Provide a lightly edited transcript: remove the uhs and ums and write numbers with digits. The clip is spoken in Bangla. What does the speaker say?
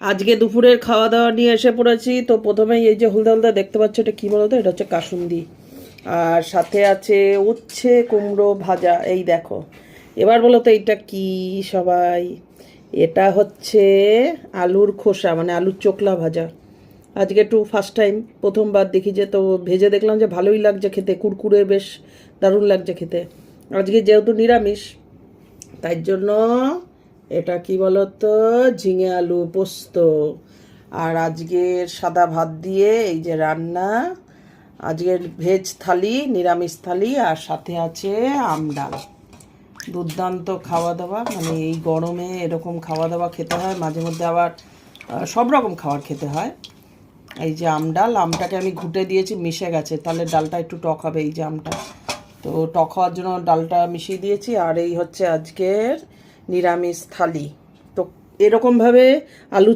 আজকে দুপুরের খাওয়া দাওয়া নিয়ে এসে পড়েছি। তো প্রথমেই এই যে হলদে হলদে দেখতে পাচ্ছ, এটা কী বলো তো? এটা হচ্ছে কাসুন্দি। আর সাথে আছে উচ্ছে কুমড়ো ভাজা। এই দেখো, এবার বলো তো এইটা কি সবাই? এটা হচ্ছে আলুর খোসা, মানে আলুর চোকলা ভাজা। আজকে একটু ফার্স্ট টাইম, প্রথমবার দেখি যে, তো ভেজে দেখলাম যে ভালোই লাগছে খেতে, কুরকুরে, বেশ দারুণ লাগছে খেতে। আজকে যেহেতু নিরামিষ, তাই জন্য এটা কি বলতো, ঝিঙে আলু পোস্ত। আর আজকের সাদা ভাত দিয়ে এই যে রান্না। আজকের ভেজ থালি, নিরামিষ থালি, আর সাথে আছে আমডাল। দুর্দান্ত খাওয়া দাওয়া, মানে এই গরমে এরকম খাওয়া দাওয়া খেতে হয়, মাঝে মধ্যে আবার সব রকম খাবার খেতে হয়। এই যে আমডাল, আমটাকে আমি ঘুটে দিয়েছি, মিশে গেছে, তাহলে ডালটা একটু টক হবে। এই যে আমটা, তো টক হওয়ার জন্য ডালটা মিশিয়ে দিয়েছি। আর এই হচ্ছে আজকের নিরামিষ থালি। তো এরকমভাবে আলু